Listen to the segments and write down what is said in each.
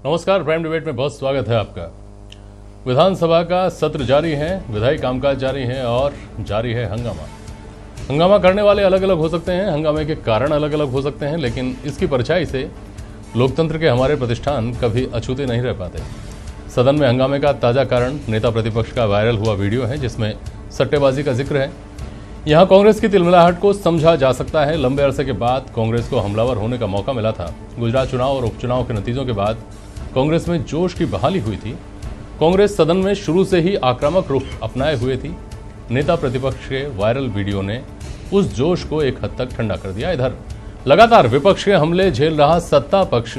नमस्कार, prime debate में बहुत स्वागत है आपका। विधानसभा का सत्र जारी है, विधायी कामकाज जारी है और जारी है हंगामा। हंगामा करने वाले अलग अलग हो सकते हैं, हंगामे के कारण अलग अलग हो सकते हैं, लेकिन इसकी परछाई से लोकतंत्र के हमारे प्रतिष्ठान कभी अछूते नहीं रह पाते। सदन में हंगामे का ताजा कारण नेता प्रतिपक्ष का वायरल हुआ वीडियो है, जिसमें सट्टेबाजी का जिक्र है। यहां कांग्रेस की तिलमिलाहट को समझा जा सकता है। लंबे अरसे के बाद कांग्रेस को हमलावर होने का मौका मिला था। गुजरात चुनाव और उपचुनाव के नतीजों के बाद कांग्रेस में जोश की बहाली हुई थी। कांग्रेस सदन में शुरू से ही आक्रामक रुख अपनाए हुए थी। नेता प्रतिपक्ष के वायरल वीडियो ने उस जोश को एक हद तक ठंडा कर दिया। इधर लगातार विपक्ष के हमले झेल रहा सत्ता पक्ष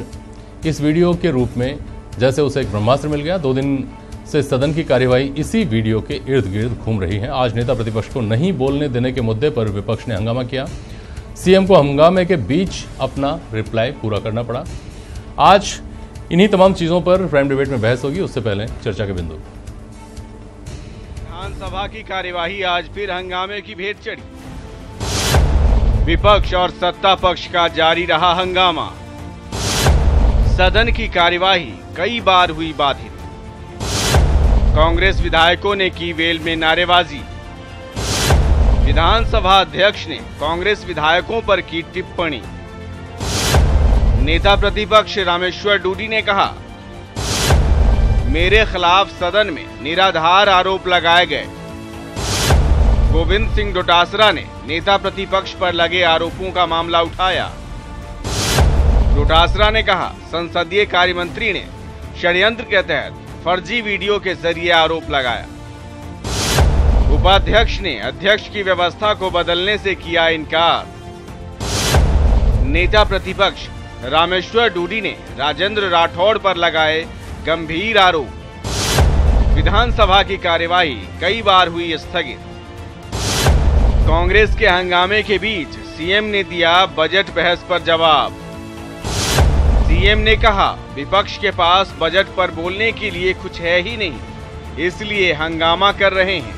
इस वीडियो के रूप में जैसे उसे एक ब्रह्मास्त्र मिल गया। 2 दिन से सदन की कार्यवाही इसी वीडियो के इर्द गिर्द घूम रही है। आज नेता प्रतिपक्ष को नहीं बोलने देने के मुद्दे पर विपक्ष ने हंगामा किया। सीएम को हंगामे के बीच अपना रिप्लाई पूरा करना पड़ा। आज इन्हीं तमाम चीजों पर प्राइम डिबेट में बहस होगी। उससे पहले चर्चा के बिंदु। विधानसभा की कार्यवाही आज फिर हंगामे की भेंट चढ़ी। विपक्ष और सत्ता पक्ष का जारी रहा हंगामा। सदन की कार्यवाही कई बार हुई बाधित। कांग्रेस विधायकों ने की वेल में नारेबाजी। विधानसभा अध्यक्ष ने कांग्रेस विधायकों पर की टिप्पणी। नेता प्रतिपक्ष रामेश्वर डूडी ने कहा, मेरे खिलाफ सदन में निराधार आरोप लगाए गए। गोविंद सिंह डोटासरा ने नेता प्रतिपक्ष पर लगे आरोपों का मामला उठाया। डोटासरा ने कहा, संसदीय कार्य मंत्री ने षड्यंत्र के तहत फर्जी वीडियो के जरिए आरोप लगाया। उपाध्यक्ष ने अध्यक्ष की व्यवस्था को बदलने से किया इनकार। नेता प्रतिपक्ष रामेश्वर डूडी ने राजेंद्र राठौड़ पर लगाए गंभीर आरोप। विधानसभा की कार्यवाही कई बार हुई स्थगित। कांग्रेस के हंगामे के बीच सीएम ने दिया बजट बहस पर जवाब। सीएम ने कहा, विपक्ष के पास बजट पर बोलने के लिए कुछ है ही नहीं, इसलिए हंगामा कर रहे हैं।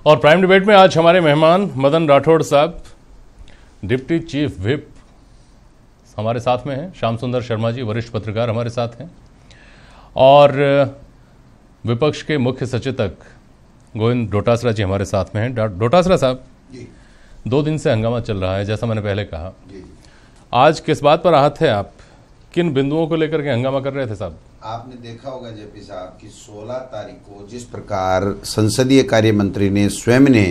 और प्राइम डिबेट में आज हमारे मेहमान मदन राठौड़ साहब, डिप्टी चीफ व्हिप हमारे साथ में हैं। श्याम सुंदर शर्मा जी, वरिष्ठ पत्रकार हमारे साथ हैं। और विपक्ष के मुख्य सचेतक गोविंद डोटासरा जी हमारे साथ में हैं। डोटासरा साहब, 2 दिन से हंगामा चल रहा है, जैसा मैंने पहले कहा। आज किस बात पर आहत है आप? किन बिंदुओं को लेकर के हंगामा कर रहे थे साहब? आपने देखा होगा जेपी साहब कि 16 तारीख को जिस प्रकार संसदीय कार्य मंत्री ने स्वयं ने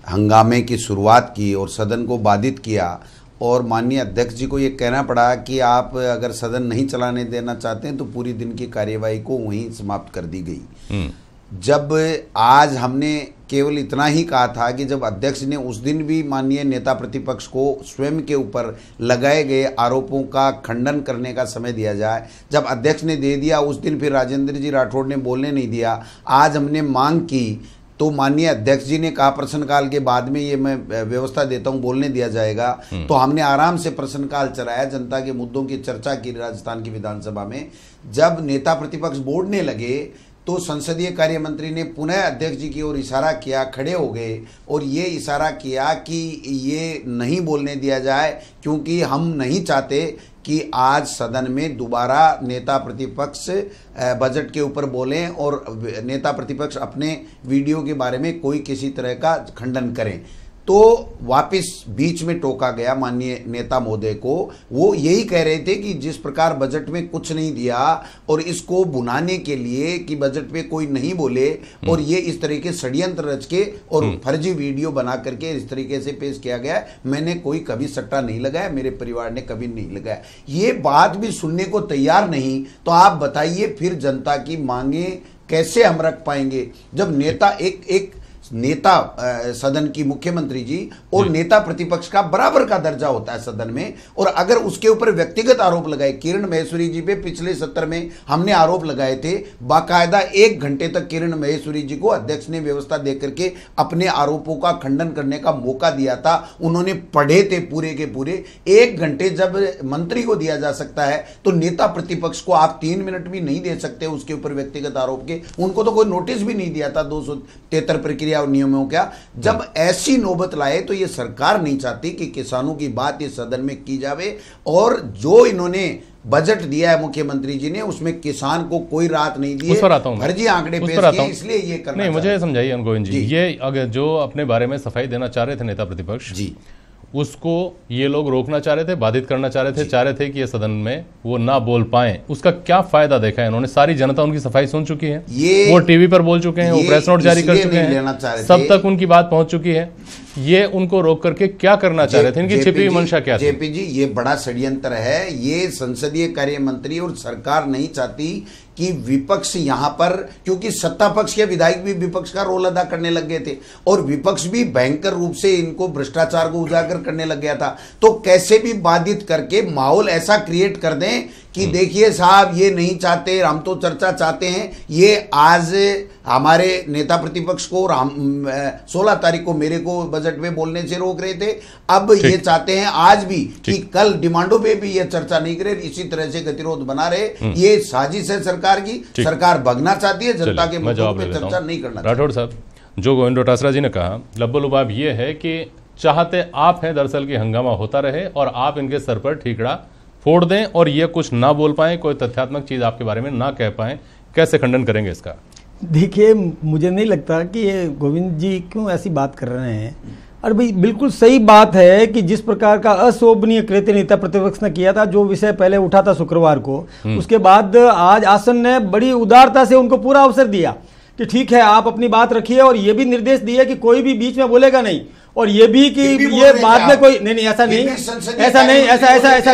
हंगामे की शुरुआत की और सदन को बाधित किया, और माननीय अध्यक्ष जी को ये कहना पड़ा कि आप अगर सदन नहीं चलाने देना चाहते हैं तो पूरी दिन की कार्यवाही को वहीं समाप्त कर दी गई। जब आज हमने केवल इतना ही कहा था कि जब अध्यक्ष ने उस दिन भी माननीय नेता प्रतिपक्ष को स्वयं के ऊपर लगाए गए आरोपों का खंडन करने का समय दिया जाए, जब अध्यक्ष ने दे दिया उस दिन फिर राजेंद्र जी राठौड़ ने बोलने नहीं दिया। आज हमने मांग की तो माननीय अध्यक्ष जी ने कहा प्रश्नकाल के बाद में ये मैं व्यवस्था देता हूं, बोलने दिया जाएगा। तो हमने आराम से प्रश्नकाल चलाया, जनता के मुद्दों की चर्चा की राजस्थान की विधानसभा में। जब नेता प्रतिपक्ष बोलने लगे तो संसदीय कार्य मंत्री ने पुनः अध्यक्ष जी की ओर इशारा किया, खड़े हो गए और ये इशारा किया कि ये नहीं बोलने दिया जाए, क्योंकि हम नहीं चाहते कि आज सदन में दोबारा नेता प्रतिपक्ष बजट के ऊपर बोलें और नेता प्रतिपक्ष अपने वीडियो के बारे में कोई किसी तरह का खंडन करें। तो वापस बीच में टोका गया माननीय नेता महोदय को। वो यही कह रहे थे कि जिस प्रकार बजट में कुछ नहीं दिया और इसको भुनाने के लिए कि बजट पे कोई नहीं बोले और ये इस तरीके षड्यंत्र रच के और फर्जी वीडियो बना करके इस तरीके से पेश किया गया। मैंने कोई कभी सट्टा नहीं लगाया, मेरे परिवार ने कभी नहीं लगाया। ये बात भी सुनने को तैयार नहीं, तो आप बताइए फिर जनता की मांगे कैसे हम रख पाएंगे? जब नेता एक नेता सदन की मुख्यमंत्री जी और नेता प्रतिपक्ष का बराबर का दर्जा होता है सदन में, और अगर उसके ऊपर व्यक्तिगत आरोप लगाए, किरण महेश्वरी जी पे पिछले सत्र में हमने आरोप लगाए थे, बाकायदा 1 घंटे तक किरण महेश्वरी जी को अध्यक्ष ने व्यवस्था देकर के अपने आरोपों का खंडन करने का मौका दिया था। उन्होंने पढ़े थे पूरे के पूरे। 1 घंटे जब मंत्री को दिया जा सकता है तो नेता प्रतिपक्ष को आप 3 मिनट भी नहीं दे सकते उसके ऊपर व्यक्तिगत आरोप के। उनको तो कोई नोटिस भी नहीं दिया था 273 प्रक्रिया या नियमों क्या, जब ऐसी नौबत लाए तो ये सरकार नहीं चाहती कि किसानों की बात ये सदन में की जावे। और जो इन्होंने बजट दिया है मुख्यमंत्री जी ने, उसमें किसान को कोई राहत नहीं दी है, फर्जी आंकड़े पेश किए, इसलिए ये करना नहीं। मुझे समझाइए गोविंद जी, ये अगर जो अपने बारे में सफाई देना चाह रहे थे नेता प्रतिपक्ष जी, उसको ये लोग रोकना चाह रहे थे, बाधित करना चाह रहे थे कि ये सदन में वो ना बोल पाए। उसका क्या फायदा देखा है इन्होंने? सारी जनता उनकी सफाई सुन चुकी है, वो टीवी पर बोल चुके हैं, वो प्रेस नोट जारी कर चुके हैं, सब तक उनकी बात पहुंच चुकी है। ये उनको रोक करके क्या करना चाह रहे थे? इनकी छिपी हुई मंशा क्या थी? जेपी जी, ये बड़ा षड्यंत्र है। ये संसदीय कार्य मंत्री और सरकार नहीं चाहती कि विपक्ष यहां पर, क्योंकि सत्ता पक्ष के विधायक भी विपक्ष का रोल अदा करने लग गए थे और विपक्ष भी भयंकर रूप से इनको भ्रष्टाचार को उजागर करने लग गया था, तो कैसे भी बाधित करके माहौल ऐसा क्रिएट कर दें कि देखिए साहब ये नहीं चाहते, हम तो चर्चा चाहते हैं। ये आज हमारे नेता प्रतिपक्ष को 16 तारीख को मेरे को बजट में बोलने से रोक रहे थे, अब ये चाहते हैं आज भी कि कल डिमांडों पे भी ये चर्चा नहीं करे, इसी तरह से गतिरोध बना रहे। ये साजिश है सरकार की, सरकार भगना चाहती है, जनता के मुद्दों पे चर्चा नहीं करना। राठौड़ साहब, जो गोविंद डोटासरा जी ने कहा, लब्बो-लुबाब ये है कि चाहते आप हैं दरअसल कि हंगामा होता रहे और आप इनके सर पर ठीकड़ा फोड़ दें और ये कुछ ना बोल पाएं, कोई तथ्यात्मक चीज आपके बारे में ना कह पाएं। कैसे खंडन करेंगे इसका? देखिए, मुझे नहीं लगता कि ये गोविंद जी क्यों ऐसी बात कर रहे हैं। और भाई बिल्कुल सही बात है कि जिस प्रकार का अशोभनीय कृत्य नेता प्रतिपक्ष ने किया था, जो विषय पहले उठा था शुक्रवार को, उसके बाद आज आसन ने बड़ी उदारता से उनको पूरा अवसर दिया कि ठीक है आप अपनी बात रखिए, और ये भी निर्देश दिए कि कोई भी बीच में बोलेगा नहीं, और ये भी कि ये बाद में कोई नहीं ऐसा नहीं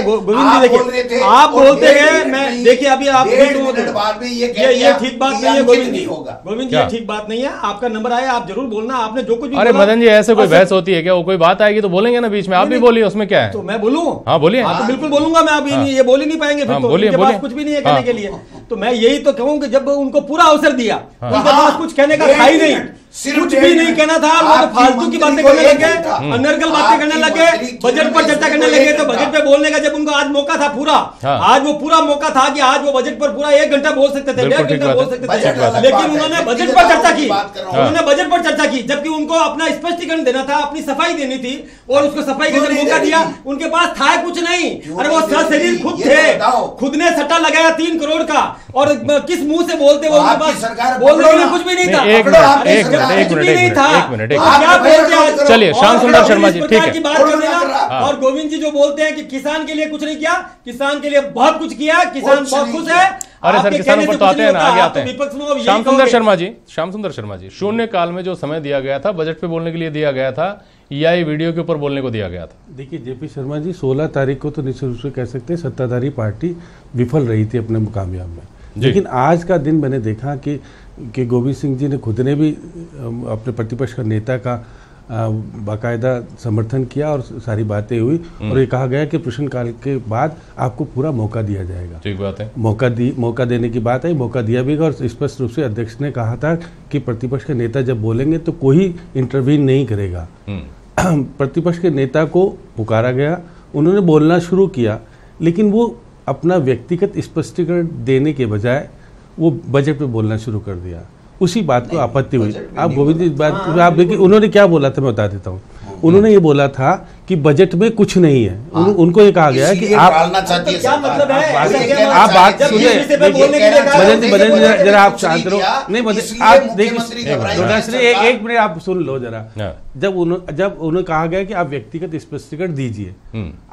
गोविंद जी देखिए आप बोलते हैं, मैं देखिए अभी आप ये ठीक बात नहीं है गोविंद जी, ये ठीक बात नहीं है। आपका नंबर आया, आप जरूर बोलना, आपने जो कुछ भी। अरे मदन जी, ऐसे कोई बहस होती है क्या? वो कोई बात आएगी तो बोलेंगे ना बीच में, आप भी बोलिए, उसमें क्या है? तो मैं बोलूँ? हाँ बोलिए। हाँ तो बिल्कुल बोलूंगा मैं, अभी ये बोल ही नहीं पाएंगे फिर, तो उनके पास कुछ भी नहीं है कहने के लिए। तो मैं यही तो कहूँ कि जब उनको पूरा अवसर दिया, उनके पास कुछ कहने का था ही नहीं, कुछ भी नहीं कहना था, वो तो फालतू की बातें करने लगे, अनर्गल बातें करने लगे, बजट पर चर्चा करने लगे। तो बजट पे बोलने का जब उनको आज मौका था पूरा, आज वो पूरा मौका था कि आज वो बजट पर पूरा 1 घंटा बोल सकते थे, 1.5 घंटा बोल सकते थे, लेकिन उन्होंने बजट पर चर्चा की, जबकि उनको अपना स्पष्टीकरण देना था, अपनी सफाई देनी थी, और उसको सफाई का मौका दिया, उनके पास था कुछ नहीं। अरे वो सशरीर खुद थे, खुद ने सट्टा लगाया 3 करोड़ का, और किस मुंह से बोलते वो? उनके पास बोलने के लिए कुछ भी नहीं था। एक मिनट। चलिए श्याम सुंदर शर्मा जी, ठीक है। और गोविंद जी जो बोलते हैं कि किसान के लिए कुछ नहीं किया, किसान के लिए बहुत कुछ किया, किसान बहुत खुश है। अरे सर, किसानों पर तो आते हैं ना, आगे आते हैं। श्याम सुंदर शर्मा जी, शून्य काल में जो समय दिया गया था बजट पे बोलने के लिए दिया गया था, या ये वीडियो के ऊपर बोलने को दिया गया था? देखिए जेपी शर्मा जी, 16 तारीख को तो निश्चित रूप से कह सकते हैं सत्ताधारी पार्टी विफल रही थी अपने मुकाबिला में, लेकिन आज का दिन मैंने देखा कि गोविंद सिंह जी ने खुद ने भी अपने प्रतिपक्ष का नेता का बाकायदा समर्थन किया और सारी बातें हुई, और ये कहा गया कि प्रश्नकाल के बाद आपको पूरा मौका दिया जाएगा। ठीक बात है, मौका देने की बात है, मौका दिया भी गया। और स्पष्ट रूप से अध्यक्ष ने कहा था कि प्रतिपक्ष के नेता जब बोलेंगे तो कोई इंटरवीन नहीं करेगा। प्रतिपक्ष के नेता को पुकारा गया, उन्होंने बोलना शुरू किया, लेकिन वो अपना व्यक्तिगत स्पष्टीकरण देने के बजाय वो बजट पे बोलना शुरू कर दिया। उसी बात को आपत्ति हुई। आप गोविंद जी बात आप देखिए, उन्होंने क्या बोला था मैं बता देता हूँ। उन्होंने ये बोला था कि बजट में कुछ नहीं है। उनको ये कहा गया कि आप क्या मतलब है, आप बात सुनिए, जरा आप शांत रहो। नहीं आप देखिए, एक मिनट आप सुन लो जरा। जब उन्हें कहा गया कि आप व्यक्तिगत स्पष्टीकरण दीजिए,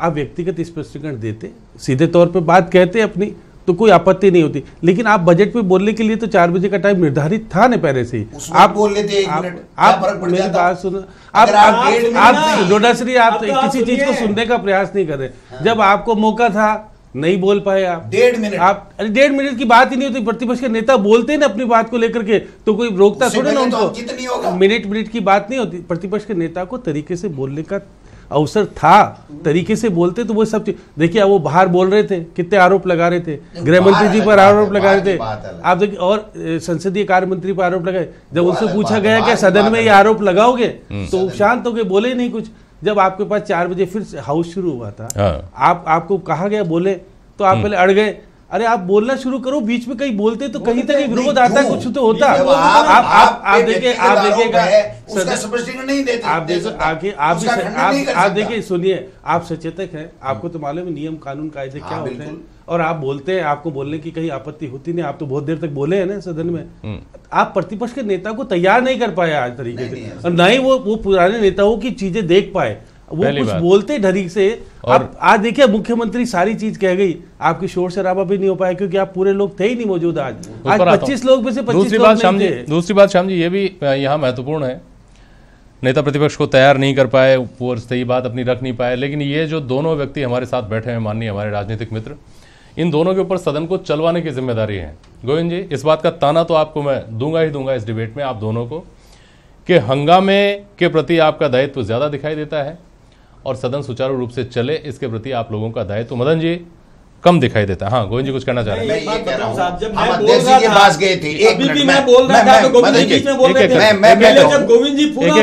आप व्यक्तिगत स्पष्टीकरण देते, सीधे तौर पे बात कहते अपनी, तो कोई आपत्ति नहीं होती। लेकिन आप बजट पे बोलने के लिए तो 4 बजे का टाइम निर्धारित था ना पहले से ही। आप बोल लेते, आप मेरी बात सुनो, आप डोडाश्री, आप किसी चीज को सुनने का प्रयास नहीं कर रहे। जब आपको मौका था नहीं बोल पाए आप 1.5 मिनट, आप 1.5 मिनट की बात ही नहीं होती। प्रतिपक्ष के नेता बोलते हैं ना अपनी बात को लेकर के, तो कोई रोकता थोड़ी ना उनको। मिनट की बात नहीं होती। प्रतिपक्ष के नेता को तरीके से बोलने का अवसर था, तरीके से बोलते तो वो सब चीज। देखिए वो बाहर बोल रहे थे, कितने आरोप लगा रहे थे, गृह मंत्री जी पर आरोप लगा रहे थे आप देखिए, और संसदीय कार्य मंत्री पर आरोप लगाए। जब उनसे पूछा गया कि सदन में ये आरोप लगाओगे, तो शांत हो गए, बोले नहीं कुछ। जब आपके पास 4 बजे फिर हाउस शुरू हुआ था, आपको कहा गया बोले, तो आप पहले अड़ गए। अरे आप बोलना शुरू करो, बीच में कहीं बोलते तो कहीं तक विरोध आता है, कुछ तो होता। आप देखिएगा स्पष्टीकरण नहीं देते, आप देखिए, सुनिए, आप सचेतक हैं, आपको तो मालूम है नियम कानून कायदे क्या होते हैं, और आप बोलते हैं, आपको बोलने की कहीं आपत्ति होती नहीं। आप तो बहुत देर तक बोले हैं ना सदन में। आप प्रतिपक्ष के नेता को तैयार नहीं कर पाए आज तरीके से, और ना ही वो पुराने नेताओं की चीजें देख पाए, वो कुछ बोलते ढरीक से। और आज देखिए मुख्यमंत्री सारी चीज कह गई, आपकी शोर शराबा भी नहीं हो पाया क्योंकि आप पूरे लोग थे ही नहीं मौजूद। आज 25 लोग में से 25 दूसरी बात श्याम जी, ये भी यहाँ महत्वपूर्ण है, नेता प्रतिपक्ष को तैयार नहीं कर पाए, वो सही बात अपनी रख नहीं पाए। लेकिन ये जो दोनों व्यक्ति हमारे साथ बैठे हैं, माननीय हमारे राजनीतिक मित्र, इन दोनों के ऊपर सदन को चलवाने की जिम्मेदारी है। गोविंद जी, इस बात का ताना तो आपको मैं दूंगा ही दूंगा इस डिबेट में, आप दोनों को, कि हंगामे के प्रति आपका दायित्व ज्यादा दिखाई देता है और सदन सुचारू रूप से चले इसके प्रति आप लोगों का दायित्व, मदन जी, कम दिखाई देता है। हाँ, गोविंद जी कुछ कहना चाह रहे हैं। मैं ये कह रहा हूं, हम अध्यक्ष जी के पास गए थे, एक मिनट मैं बोल रहा था तो गोविंद जी बीच में बोल रहे थे, जब गोविंद जी पूरा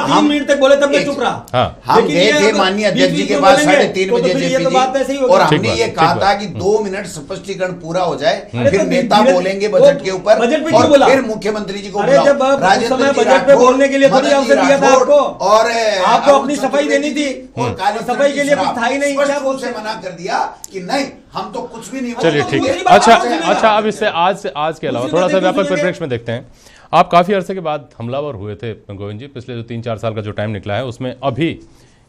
3 मिनट तक बोले तब मैं चुप रहा। हम गए थे माननीय अध्यक्ष जी के पास 3:30 बजे जेपी, और हमने ये कहा था कि 2 मिनट स्पष्टीकरण पूरा हो जाए, फिर नेता बोलेंगे बजट के ऊपर, और फिर मुख्यमंत्री जी को बुलाओ। राजेंद्र बजट पे बोलने के लिए थोड़ी अवसर दिया था आपको, और आपको अपनी सफाई देनी थी, और काली सफाई के लिए कुछ था ही नहीं, क्या बोल से मना कर दिया कि नहीं हम तो कुछ भी नहीं। चलिए ठीक है। अच्छा, अब इससे आज के अलावा थोड़ा सा व्यापक परिप्रेक्ष्य में देखते हैं। आप काफी अरसे के बाद हमलावर हुए थे गोविंद जी, पिछले जो 3-4 साल का जो टाइम निकला है उसमें अभी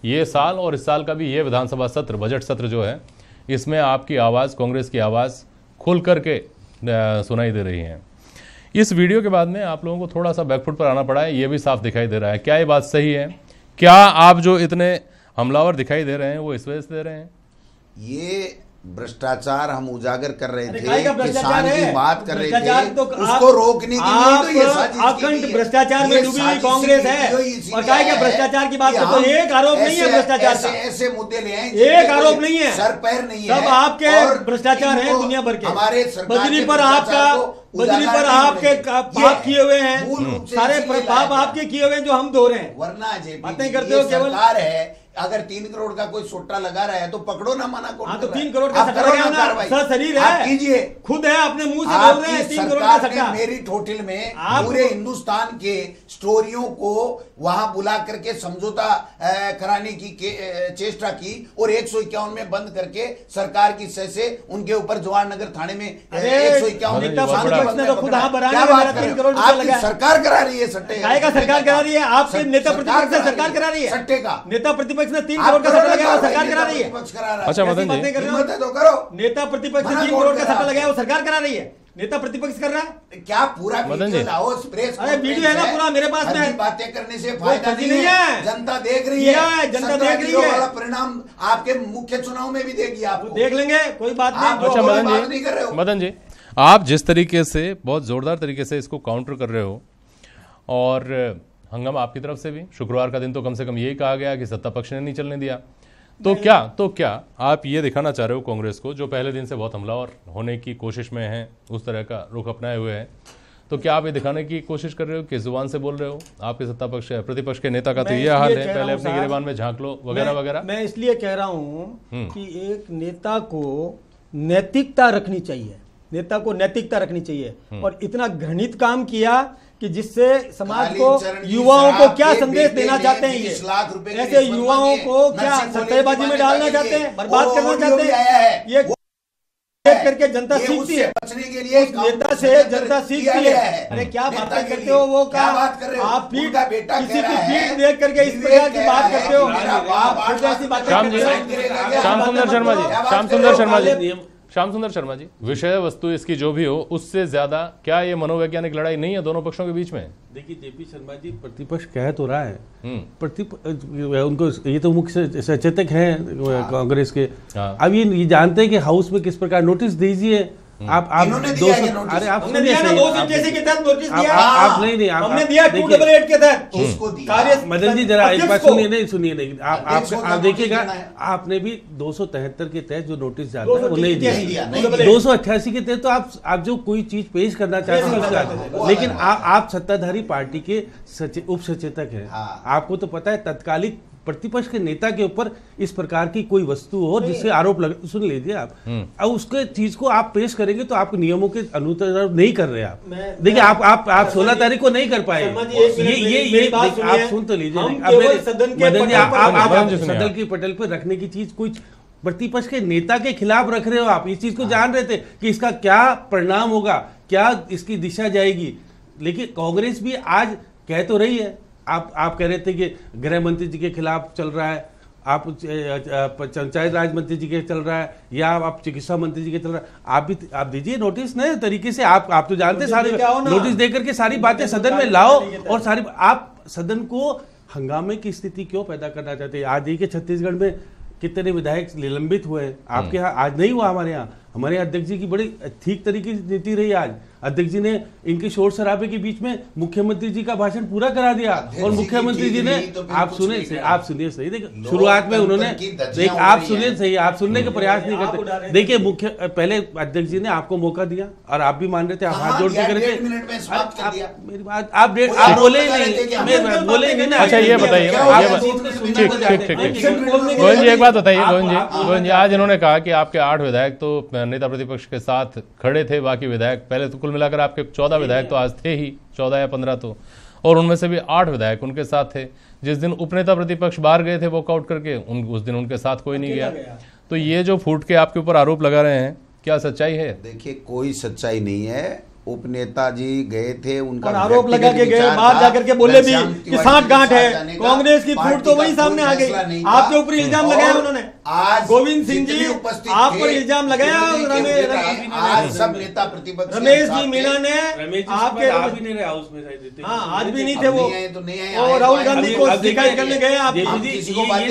ये साल और इस साल का भी ये विधानसभा सत्र, बजट सत्र जो है, इसमें आपकी आवाज, कांग्रेस की आवाज खुल करके सुनाई दे रही है। इस वीडियो के बाद में आप लोगों को थोड़ा सा बैकफुट पर आना पड़ा है, ये भी साफ दिखाई दे रहा है। क्या ये बात सही है? क्या आप जो इतने हमलावर दिखाई दे रहे हैं वो इस वजह से दे रहे हैं? ये भ्रष्टाचार हम उजागर कर रहे थे, किसान की बात कर रहे थे, तो उसको रोकने के लिए तो ये अखंड भ्रष्टाचार में डूबी हुई कांग्रेस है, और क्या है भ्रष्टाचार की बात है, तो एक आरोप नहीं है भ्रष्टाचार का, ऐसे मुद्दे ले आए, एक आरोप नहीं है, सर पैर नहीं है, सब आपके भ्रष्टाचार है दुनिया भर के। हमारे बजरी पर आपके पाप किए हुए हैं, सारे पाप आपके किए हुए हैं जो हम धो रहे हैं, वरना बातें करते हो केवल है। अगर 3 करोड़ का कोई सोटा लगा रहा है तो पकड़ो ना, मना करो। हाँ, तो 3 करोड़ का सट्टा लगा ना, सर शरीर है, कीजिए, खुद है, अपने मुंह से बोल रहे हैं 3 करोड़ का सट्टा। मेरी होटल में पूरे हिंदुस्तान के स्टोरियों को वहां बुला करके समझौता कराने की चेष्टा की, और 151 में बंद करके सरकार की सह से उनके ऊपर जवाहरनगर थाने में 151 सरकार करा रही है सट्टे का, सरकार करा रही है, आपके नेता प्रतिपक्ष से सरकार करा रही है, सट्टे का नेता प्रतिपक्ष ने 3 करोड़ का सट्टा लगाया, वो सरकार करा रही है। अच्छा मदन जी, तो करो, नेता प्रतिपक्ष ने 3 करोड़ का सट्टा लगाया, वो सरकार करा रही है, नेता प्रतिपक्ष कर रहा है। क्या पूरा वीडियो लाओ, प्रेस अरे वीडियो है ना पूरा मेरे पास में, बातें करने से फायदा नहीं है, जनता देख रही है, जनता देख रही है, वाला परिणाम आपके मुख्य चुनाव में भी देगी, आपको देख लेंगे, कोई बात नहीं। अच्छा मदन जी, आप जिस तरीके से बहुत जोरदार तरीके से इसको काउंटर कर रहे हो, और हंगामा आपकी तरफ से भी, शुक्रवार का दिन तो कम से कम यही कहा गया कि सत्ता पक्ष ने नहीं चलने दिया, तो क्या आप ये दिखाना चाह रहे हो कांग्रेस को, जो पहले दिन से बहुत हमलावर होने की कोशिश में है, उस तरह का रुख अपनाए हुए हैं, तो क्या आप ये दिखाने की कोशिश कर रहे हो, किस जुबान से बोल रहे हो? आपके सत्ता पक्ष प्रतिपक्ष के नेता का तो ये हाल है, पहले अपने गिरेबान में झांक लो वगैरह वगैरह। मैं इसलिए कह रहा हूँ कि एक नेता को नैतिकता रखनी चाहिए, नेता को नैतिकता रखनी चाहिए, और इतना घृणित काम किया कि जिससे समाज को, युवाओं को क्या संदेश देना चाहते हैं, ये ऐसे युवाओं को क्या सट्टेबाजी में डालना चाहते हैं, बर्बाद करना चाहते हैं, ये देख करके जनता सीखती है, बचने के लिए नेता से जनता सीखती है। अरे क्या बातें करते हो, वो क्या आप किसी की पीठ देख करके इस प्रकार की बात करते हो? श्याम सुंदर शर्मा जी, विषय वस्तु इसकी जो भी हो, उससे ज्यादा क्या ये मनोवैज्ञानिक लड़ाई नहीं है दोनों पक्षों के बीच में? देखिए जेपी शर्मा जी, प्रतिपक्ष कह तो रहा है, उनको ये तो मुख्य सचेतक हैं कांग्रेस के, अब ये जानते हैं कि हाउस में किस प्रकार नोटिस दीजिए, आप 200, अरे आप हमने दिया ना 285 के तहत नोटिस दिया, आप नहीं हमने दिया 288 के तहत उसको दिया। मदन जी जरा एक बात सुनिए नहीं, आप देखिएगा, आपने भी 273 के तहत जो नोटिस जाता है वो नहीं दिया, 288 के तहत तो आप जो कोई चीज पेश करना चाहते हैं उसका, लेकिन आप सत्ताधारी पार्टी के उप सचेतक हैं, आपको तो पता है तत्कालिक प्रतिपक्ष के नेता के ऊपर इस प्रकार की कोई वस्तु हो जिससे आरोप लगे, सुन लीजिए आप, अब उसके चीज को आप पेश करेंगे तो आप नियमों के अनुसार नहीं कर रहे आप। देखिए आप 16 तारीख को नहीं कर पाए, ये आप सुन तो लीजिए, सदन की पटल पर रखने की चीज कुछ प्रतिपक्ष के नेता के खिलाफ रख रहे हो आप। इस चीज को जान रहे थे कि इसका क्या परिणाम होगा, क्या इसकी दिशा जाएगी, लेकिन कांग्रेस भी आज कह तो रही है, आप कह रहे थे कि गृह मंत्री जी के खिलाफ चल रहा है, आप पंचायत राज मंत्री जी के चल रहा है, या आप चिकित्सा मंत्री जी के चल रहा है, आप दीजिए नोटिस नए तरीके से। आप तो जानते सारे नोटिस देकर के सारी बातें सदन में लाओ, और सारी आप सदन को हंगामे की स्थिति क्यों पैदा करना चाहते हैं। आज देखिए छत्तीसगढ़ में कितने विधायक निलंबित हुए, आपके यहाँ आज नहीं हुआ, हमारे यहाँ अध्यक्ष जी की बड़ी ठीक तरीके से नीति रही। आज अध्यक्ष जी ने इनके शोर शराबे के बीच में मुख्यमंत्री जी का भाषण पूरा करा दिया, और मुख्यमंत्री जी ने आप सुनिए सही, देखिए शुरुआत में उन्होंने आप सुनने का प्रयास नहीं करते। देखिए पहले अध्यक्ष जी ने आपको मौका दिया और आप भी मान रहे थे, आप हाथ जोड़ के करके मेरी बात आप बोले ही नहीं ना। अच्छा ये बताइए, गोविंद जी एक बात बताइए, गोविंद जी आज इन्होंने कहा कि आपके 8 विधायक तो नेता प्रतिपक्ष के साथ खड़े थे, बाकी विधायक पहले तो कुल मिलाकर आपके 14 विधायक तो आज थे ही, 14 या 15 तो, और उनमें से भी 8 विधायक उनके साथ थे। जिस दिन उपनेता प्रतिपक्ष बाहर गए थे वॉकआउट करके, उस दिन उनके साथ कोई नहीं गया। तो ये जो फूट के आपके ऊपर आरोप लगा रहे हैं, क्या सच्चाई है? देखिए कोई सच्चाई नहीं है। उपनेता जी गए थे, उनका आरोप लगा के गए, बाहर जाकर के बोले भी कि सांठ-गांठ है, कांग्रेस की फूट तो वही सामने आ गई। आपके ऊपर इल्जाम लगाया उन्होंने, आज गोविंद सिंह जी आप पर इल्जाम लगाया, आज सब नेता प्रतिपक्ष रमेश जी मीणा ने आपके आज भी नहीं थे वो, और राहुल गांधी को शिकायत करने गए। आप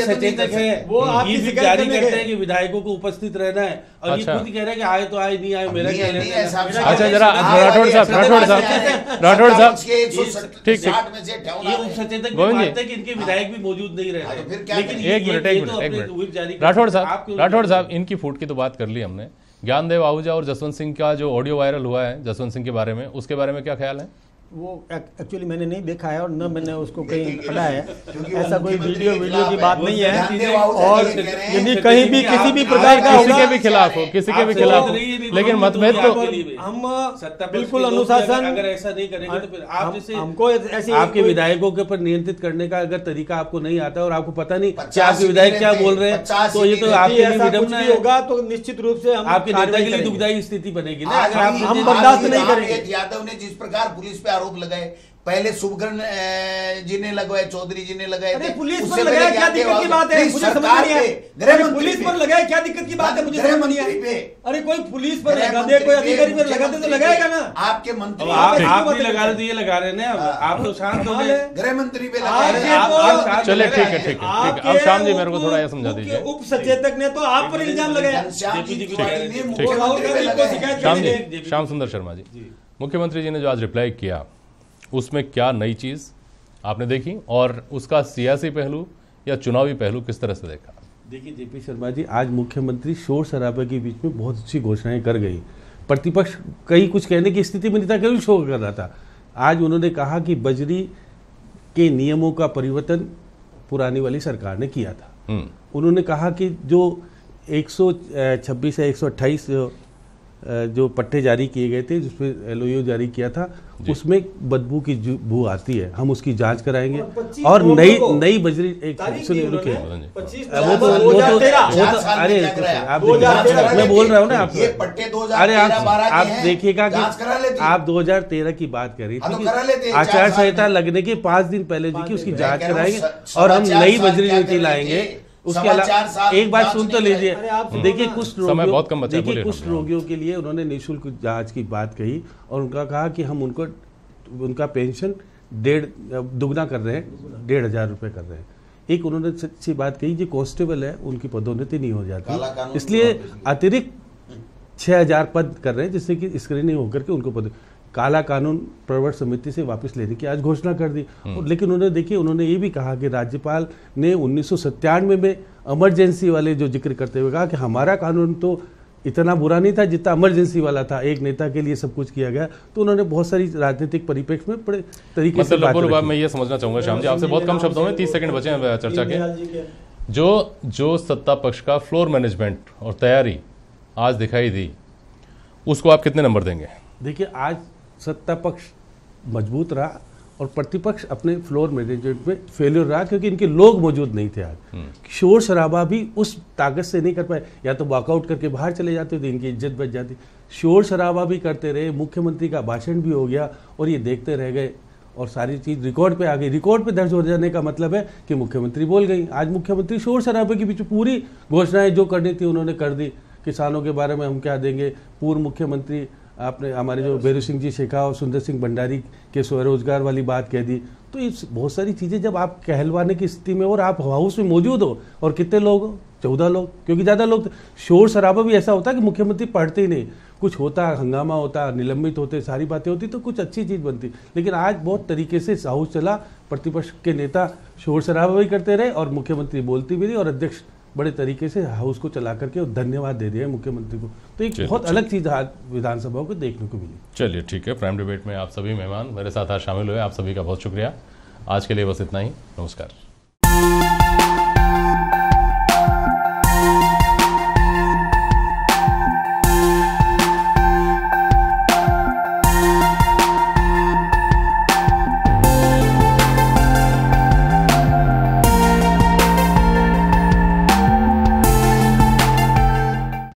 सचेतक है, वो आपकी शिकायत जारी करते हैं कि विधायकों को उपस्थित रहना है, और ये खुद कह रहे हैं कि आए तो आए, नहीं आए मेरा क्या लेना। अच्छा जरा राठौड़ साहब ठीक ये उप सचेतक मानते हैं कि इनके विधायक भी मौजूद नहीं रहे। लेकिन एक मिनट राठौड़ साहब इनकी फूट की तो बात कर ली हमने, ज्ञानदेव आहूजा और जसवंत सिंह का जो ऑडियो वायरल हुआ है जसवंत सिंह के बारे में, उसके बारे में क्या ख्याल है? वो एक्चुअली मैंने नहीं देखा है और न मैंने उसको कहीं पढ़ा है, ऐसा कोई वीडियो की बात नहीं है। और यदि कहीं भी किसी भी प्रकार का किसी के भी खिलाफ हो, लेकिन मतभेद तो हम बिल्कुल अनुशासन, अगर ऐसा नहीं करेंगे तो फिर आप जैसे हमको ऐसी आपके विधायकों के ऊपर नियंत्रित करने का अगर तरीका आपको नहीं आता और आपको पता नहीं कि आपके विधायक क्या बोल रहे हैं, तो ये तो आपके लिए विडम्बना होगा। तो निश्चित रूप से हम आपके नेता के लिए दुखदायी स्थिति बनेगी ना। हम बर्दाश्त नहीं करेंगे। यादव ने जिस प्रकार पुलिस पे आरोप लगाए, पहले शुभकरण जी ने लगवाए, चौधरी जी ने लगाए थे, पुलिस पर लगाया क्या दिक्कत की बात है? मुझे समझ नहीं है, पुलिस पर लगाया क्या दिक्कत की बात है? मुझे समझ नहीं है। अरे कोई पुलिस पर लगा दे, कोई अधिकारी पर लगा दे तो लगाएगा ना। आपके मंत्री आप भी लगा रहे, ये लगा रहे हैं, आप तो शांत हो गए, गृह मंत्री पे लगा रहे। चले ठीक है। अब शाम जी मेरे को थोड़ा यह समझा दीजिए। उप सचेतक ने तो आप पर इल्जाम लगाया, श्याम सुंदर शर्मा जी, मुख्यमंत्री जी ने जो आज रिप्लाई किया उसमें क्या नई चीज आपने देखी, और उसका सियासी पहलू या चुनावी पहलू किस तरह से देखा? देखिए जेपी शर्मा जी, आज मुख्यमंत्री शोर शराबे के बीच में बहुत अच्छी घोषणाएं कर गई। प्रतिपक्ष कहीं कुछ कहने की स्थिति में नहीं था, क्यों शोर कर रहा था। आज उन्होंने कहा कि बजरी के नियमों का परिवर्तन पुरानी वाली सरकार ने किया था। उन्होंने कहा कि जो 126 या 128 जो पट्टे जारी किए गए थे, जिसमें LOU जारी किया था, उसमें बदबू की बू आती है, हम उसकी जांच कराएंगे। और नई बजरी सुनिए, रुकिए, अरे मैं बोल रहा हूँ ना आपको, अरे आप देखिएगा कि आप 2013 की बात कर रही थी, आचार संहिता लगने के 5 दिन पहले जी की उसकी जांच कराएंगे और हम नई बजरी नीति लाएंगे। उसके अलावा एक बात सुन तो लीजिए, देखिए कुछ रोगियों के लिए उन्होंने निःशुल्क जांच की बात कही, और उनका कहा कि हम उनका पेंशन दुगना कर रहे हैं, 1,500 रुपये कर रहे हैं। एक उन्होंने सच्ची बात कही, जो कांस्टेबल है उनकी पदोन्नति नहीं हो जाती, इसलिए अतिरिक्त 6,000 पद कर रहे हैं, जिससे कि स्क्रीनिंग होकर के उनको पद काला कानून प्रवर्तन समिति से वापस लेने की आज घोषणा कर दी। लेकिन उन्होंने ये भी कहा कि राज्यपाल ने 1997 में इमरजेंसी वाले जो जिक्र करते हुए कहा कि हमारा कानून तो इतना बुरा नहीं था जितना इमरजेंसी वाला था, एक नेता के लिए सब कुछ किया गया। तो उन्होंने बहुत सारी राजनीतिक परिप्रेक्ष्य में बड़े तरीके से मतलब मैं ये समझना चाहूंगा श्याम जी आपसे, बहुत कम शब्दों में, 30 सेकंड बचे हैं चर्चा के, जो सत्ता पक्ष का फ्लोर मैनेजमेंट और तैयारी आज दिखाई दी, उसको आप कितने नंबर देंगे? देखिए, आज सत्ता पक्ष मजबूत रहा और प्रतिपक्ष अपने फ्लोर मैनेजमेंट में फेलियर रहा, क्योंकि इनके लोग मौजूद नहीं थे। आज शोर शराबा भी उस ताकत से नहीं कर पाए, या तो वॉकआउट करके बाहर चले जाते थे, इनकी इज्जत बच जाती। शोर शराबा भी करते रहे, मुख्यमंत्री का भाषण भी हो गया और ये देखते रह गए और सारी चीज रिकॉर्ड पे आ गई। रिकॉर्ड पे दर्ज हो जाने का मतलब है कि मुख्यमंत्री बोल गई। आज मुख्यमंत्री शोर शराबे के बीच पूरी घोषणाएं जो करनी थी उन्होंने कर दी। किसानों के बारे में हम क्या देंगे, पूर्व मुख्यमंत्री आपने हमारे जो बेरू सिंह जी शेखावत और सुंदर सिंह भंडारी के स्वरोजगार वाली बात कह दी। तो ये बहुत सारी चीज़ें जब आप कहलवाने की स्थिति में और आप हाउस में मौजूद हो, और कितने लोग हो, 14 लोग, क्योंकि ज़्यादा लोग, शोर शराबा भी ऐसा होता है कि मुख्यमंत्री पढ़ते ही नहीं, कुछ होता, हंगामा होता, निलंबित होते, सारी बातें होती तो कुछ अच्छी चीज़ बनती। लेकिन आज बहुत तरीके से हाउस चला, प्रतिपक्ष के नेता शोर शराबा भी करते रहे और मुख्यमंत्री बोलती भी रही, और अध्यक्ष बड़े तरीके से हाउस को चला करके और धन्यवाद दे दिया मुख्यमंत्री को। तो एक बहुत अलग चीज आज विधानसभा को देखने को मिली। चलिए ठीक है, प्राइम डिबेट में आप सभी मेहमान मेरे साथ आज शामिल हुए, आप सभी का बहुत शुक्रिया। आज के लिए बस इतना ही, नमस्कार।